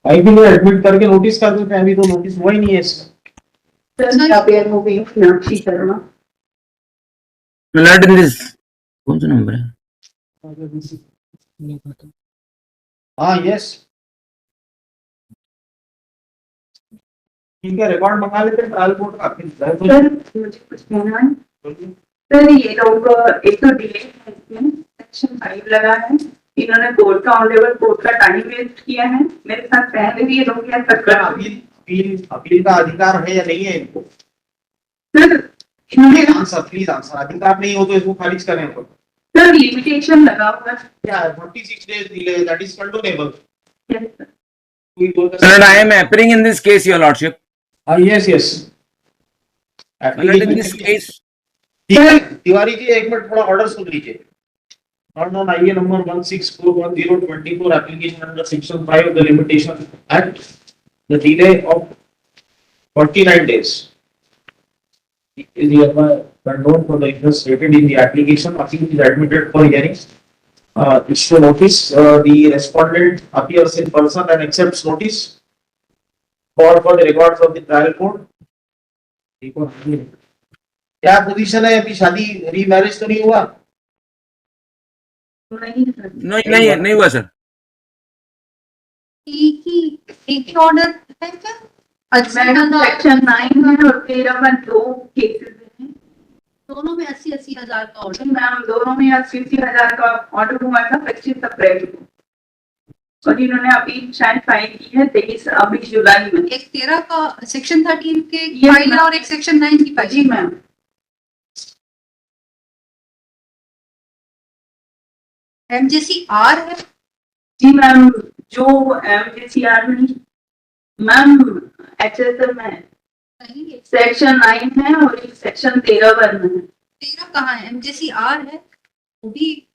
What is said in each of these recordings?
भाई भी नहीं एडमिट करके नोटिस कर देते हैं, अभी तो नोटिस हुआ ही नहीं है इसका। Blood in this कौन सा नंबर है? हाँ यस ठीक है, रिकॉर्ड मंगा लेते हैं ट्रायल कोर्ट का। सर मुझे कुछ कहना है। सर ये लोग एक तो डिले है इसमें, सेक्शन 5 लगा है, इन्होंने कोर्ट का ऑनरेबल कोर्ट का टाइम वेस्ट किया है। मेरे साथ पहले भी ये लोग क्या अपील का अधिकार है या नहीं है इनको? सर इन्होंने आंसर प्लीज आंसर, अधिकार नहीं हो तो इसको खारिज करें। तो सर लिमिटेशन लगा हुआ है। क्या 46 days delay, that is condonable. Yes, sir. Sir, I am appearing in this case, your lordship. yes yes Blood in this case. ठीक है तिवारी जी, एक मिनट थोड़ा ऑर्डर सुन लीजिए। ऑन आइए number 16411024 application under section 5 of the limitation act, the delay of 49 days is hereby condoned for the interest stated in the application. Appeal is admitted for hearing. Issue notice, the respondent appears in person and accepts notice for the records of the trial court. क्या position है अभी? शादी remarriage तो नहीं हुआ? नहीं sir, नहीं हुआ सर। एक ही ऑर्डर है क्या? मैडम सेक्शन 9 है और 13 में 2 केसेस हैं। दोनों में 80-80 हजार का ऑर्डर। मैम दोनों में 80,000 का ऑर्डर हुआ था 25 अप्रैल को, और इन्होंने अपील शायद फाइल की है 23 जुलाई में। एक 13 का सेक्शन 13 के ये फाइल है और एक सेक्शन 9 की फाइल। जी मैम। MJCR है। जी मैम, जो MJCR में मैम HSL में सेक्शन 9 है और एक सेक्शन 13 पर है। 13 कहाँ है? MJCR है वो भी।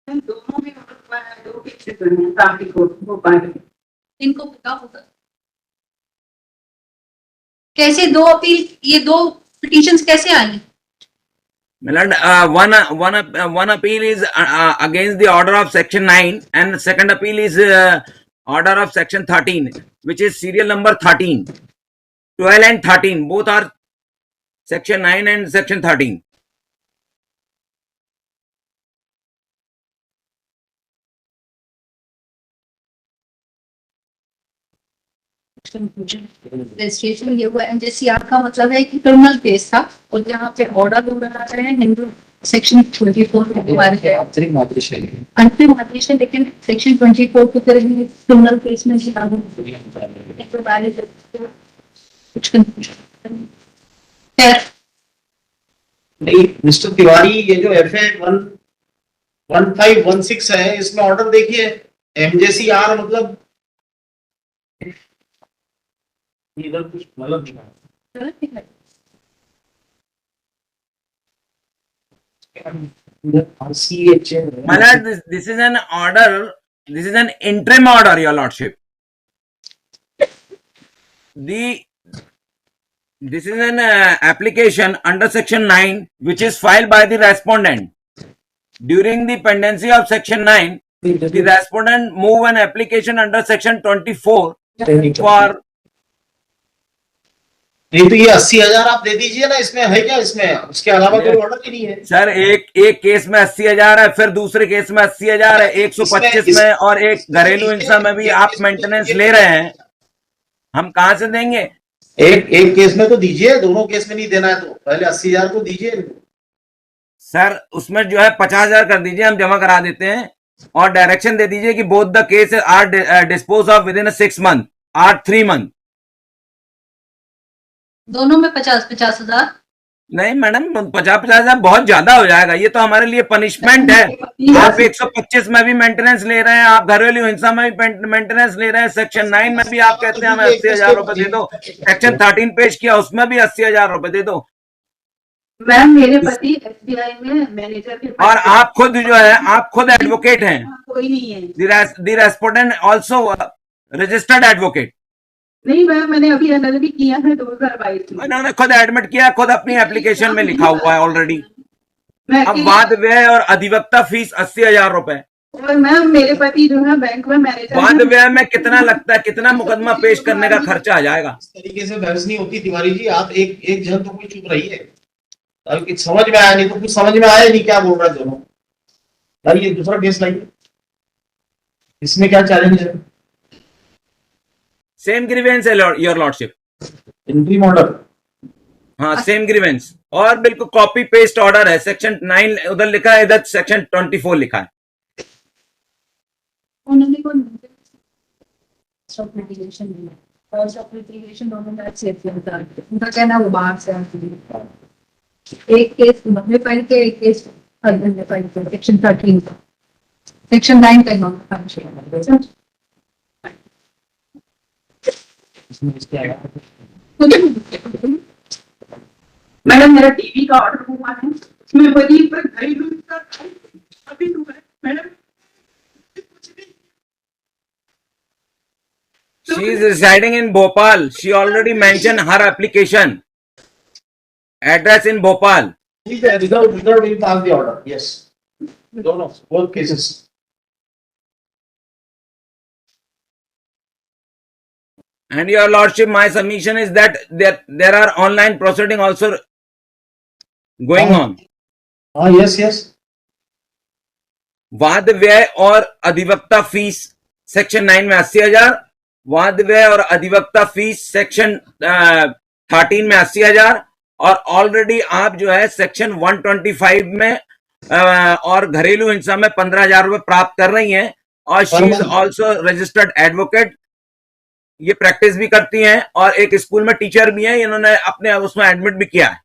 दोनों में 2 केसेस हैं फैमिली कोर्ट भोपाल में। इनको पता होगा कैसे दो अपील, ये 2 पिटीशंस कैसे आई? Milord, one appeal is against the order of section 9 and second appeal is order of section 13, which is serial number 13. 12 and 13 both are section 9 and section 13. Registration ये हुआ MJCR का मतलब है कि क्रिमिनल केस था और जहाँ पे ऑर्डर हो रहा है हिंदू सेक्शन 24 के बारे में अंतरिम आदेश है, लेकिन सेक्शन 24 की तरह ही क्रिमिनल केस में भी लागू कुछ कंफ्यूजन है। नहीं मिस्टर तिवारी, ये जो FA 1516 है इसमें ऑर्डर देखिए, MJCR मतलब इधर कुछ मतलब नहीं है। My lord, this is an order, this is an interim order, your lordship. This is an application under section 9 which is filed by the respondent. During the pendency of section 9, the respondent move an application under section 24 for नहीं तो ये 80,000 आप दे दीजिए ना, इसमें है क्या? इसमें उसके अलावा कोई ऑर्डर ही नहीं है सर। एक केस में 80,000 है, फिर दूसरे केस में 80,000 है, 125 में और एक घरेलू हिंसा में भी आप मेंटेनेंस ले रहे हैं, हम कहां से देंगे? एक केस में तो दीजिए, दोनों केस में नहीं देना है तो पहले 80,000 तो दीजिए सर। उसमें जो है 50,000 कर दीजिए, हम जमा करा देते हैं और डायरेक्शन दे दीजिए कि both the case are dispose of within 6 months और 3 months। दोनों में 50-50 हजार। नहीं मैडम, 50,000 बहुत ज्यादा हो जाएगा, ये तो हमारे लिए पनिशमेंट है। आप 125 में भी मेंटेनेंस ले रहे हैं, आप घरेलू हिंसा में भी मेंटेनेंस ले रहे हैं, सेक्शन 9 में भी आप कहते हैं हमें 80,000 रुपए दे दो, सेक्शन 13 पेश किया उसमें भी 80,000 रुपए दे दो। मैम मेरे पति SBI में मैनेजर के और आप खुद जो है, आप खुद एडवोकेट हैं। कोई नहीं है। The respondent also registered advocate. नहीं मैम, मैंने अभी एनल भी किया है 2022 में। उन्होंने खुद एडमिट किया, खुद अपनी एप्लीकेशन में लिखा हुआ है ऑलरेडी। अब वाद व्यय और अधिवक्ता फीस 80,000 रुपए। और मैम मेरे पति जो है बैंक में मैनेजर वाद हैं। व्यय में कितना लगता है, कितना मुकदमा पेश करने का खर्चा आ जाएगा? इस तरीके से बहस नहीं होती तिवारी जी, आप एक एक जन तो कोई चुप रही है, अब कुछ समझ में आया नहीं तो कुछ समझ में आया नहीं क्या बोल रहा है दोनों। लाइए दूसरा केस लाइए, इसमें क्या चैलेंज है? सेम ग्रीवेंस है योर लॉर्डशिप। इंट्रीम ऑर्डर, हाँ सेम ग्रीवेंस और बिल्कुल कॉपी पेस्ट ऑर्डर है। सेक्शन 9 उधर लिखा है, इधर सेक्शन 24 लिखा है। उन्होंने को लिटिगेशन दिया, कॉस्ट ऑफ लिटिगेशन दोनों में सेफ किया। उनका कहना वो बाहर से आती है। एक केस उन्होंने फाइल किया, एक केस हस्बैंड ने फाइल किया। सेक्शन 13 का, सेक्शन 9 का इन्होंने फाइल किया। मैडम मेरा टीवी का ऑर्डर हुआ है, मैं वही पर घरेलू का अभी हुआ है मैडम, कुछ नहीं। She is residing in Bhopal. She already mentioned her application address in Bhopal. ठीक है, reserve will pass the order, yes, दोनों both cases. And your lordship, my submission is that there are online proceeding also going on. हाँ, yes yes, वाद व्यय और अधिवक्ता fees section 9 में 80,000, वाद व्यय और अधिवक्ता फीस सेक्शन 13 में 80,000, और ऑलरेडी आप जो है सेक्शन 125 में और घरेलू हिंसा में 15,000 रुपए प्राप्त कर रही हैं। और she is also registered advocate, ये प्रैक्टिस भी करती हैं और एक स्कूल में टीचर भी हैं, इन्होंने अपने उसमें एडमिट भी किया है।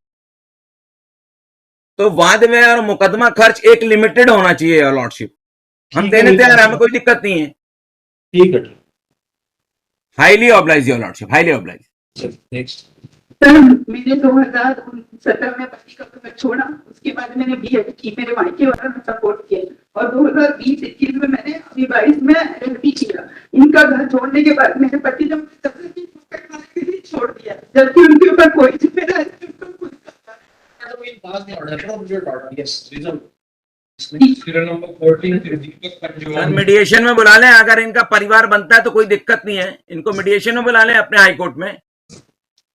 तो वाद व्यय और मुकदमा खर्च एक लिमिटेड होना चाहिए योर लॉर्डशिप। हम देने तैयार, हमें कोई दिक्कत नहीं है। ठीक है, highly oblige your lordship, highly oblige. Next. Sir मैंने 2017 में पति का घर छोड़ा, उसके बाद मैंने बीएड की, मेरे मायके वालों ने सपोर्ट किया, और 2020-21 में मैंने अभी 22 में एलएलबी किया। इनका घर छोड़ने के बाद मेरे पति ने मुझे तबलीगी पकड़ मारने के लिए छोड़ दिया, जबकि उनके ऊपर कोई जिम्मेदारी नहीं, उनका खुद का सर मीडिएशन में बुला लें, अगर इनका परिवार बनता है तो कोई दिक्कत नहीं है, इनको मीडिएशन में बुला लें अपने हाई कोर्ट में।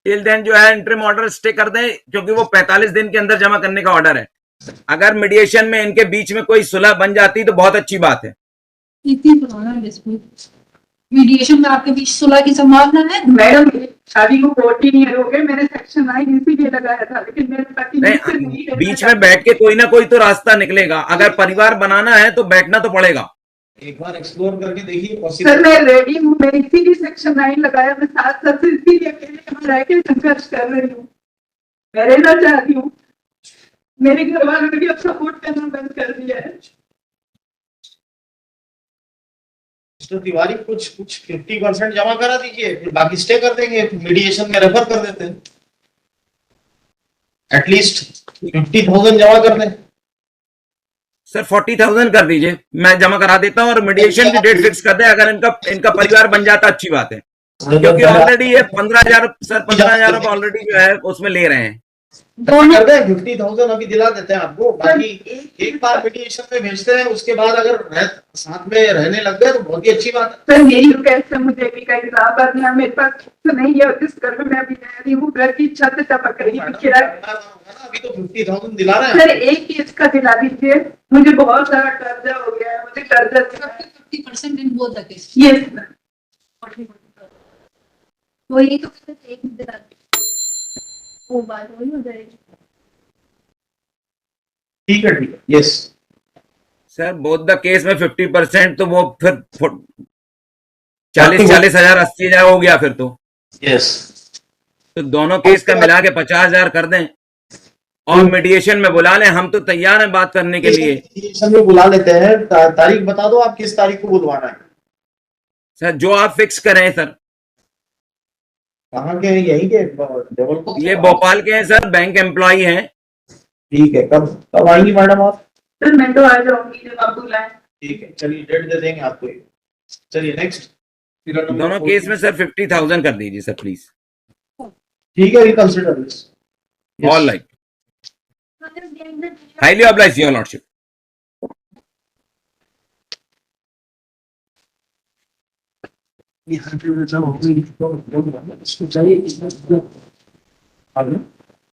टिल देन जो है इंटरिम ऑर्डर स्टे कर दें, क्योंकि वो 45 दिन के अंदर जमा करने का ऑर्डर है। अगर मीडिएशन में इनके बीच में कोई सुलह बन जाती तो बहुत अच्छी बात है। इतनी पुराना डिस्प्यूट, मीडिएशन में आपके बीच सुलह की संभावना है? मैडम शादी को 14 ईयर हो गए, मैंने सेक्शन 9 इसीलिए लगाया था, लेकिन मेरे पति नहीं, बीच में बैठ के कोई ना कोई तो रास्ता निकलेगा। अगर परिवार बनाना है तो बैठना तो पड़ेगा। एक बार एक्सप्लोर करके देखिए सर पॉसिबल। मैं रेडी हूँ, मैं इसीलिए सेक्शन 9 लगाया, मैं 7 साल से इसीलिए अकेले यहाँ रह के संघर्ष कर रही हूँ, मैं रहना चाहती हूँ। मेरे घर वालों ने भी अब सपोर्ट करना बंद कर दिया है। मिस्टर तिवारी कुछ 50% जमा करा दीजिए, फिर बाकी स्टे कर देंगे, मीडिएशन में रेफर कर देते हैं। एटलीस्ट 50,000 जमा कर दें। सर 40,000 कर दीजिए, मैं जमा करा देता हूँ और मीडिएशन की डेट फिक्स कर दें। अगर इनका परिवार बन जाता अच्छी बात है, क्योंकि ऑलरेडी ये 15,000 सर 15,000 रुपए ऑलरेडी जो है उसमें ले रहे हैं। कर दें 50,000 अभी दिला देते हैं आपको, बाकी एक बार मीडिएशन में भेजते हैं, उसके बाद अगर साथ में रहने लग गए तो बहुत ही अच्छी बात है। सर मेरी रिक्वेस्ट है, मुझे भी कहीं इलाहाबाद में मेरे पास तो नहीं है, जिस घर में मैं अभी रह रही हूँ घर की छत टपक रही है किराया। अभी तो 50,000 दिला रहे हैं। सर एक केस का दिला दीजिए, मुझे बहुत सारा कर्जा हो गया है, मुझे कर्जा 50% in both the case. Yes वो ये तो कहते थे, एक दिन वो बात वही हो जाएगी। ठीक है, ठीक है, yes sir both the case में 50%, तो वो फिर 40,000 80,000 हो गया फिर तो। यस, तो दोनों केस का मिला के 50,000 कर दें और मीडिएशन में बुला लें। हम तो तैयार हैं बात करने के लिए। मीडिएशन में बुला लेते हैं। तारीख बता दो आप किस तारीख को बुलवाना है। सर जो आप फिक्स करें सर। कहाँ के हैं? यही के जबलपुर? ये भोपाल के हैं सर, बैंक एम्प्लॉय हैं। ठीक है, कब कब आएंगी मैडम आप? सर मैं तो आ जाऊंगी जब आप बुलाएं। ठीक है, चलिए डेट दे देंगे आपको। चलिए नेक्स्ट। दोनों केस में सर 50,000 कर दीजिए सर प्लीज। ठीक है, reconsider this. All right, highly oblige your lordship. यहाँ पे मतलब हो गई इसको चाहिए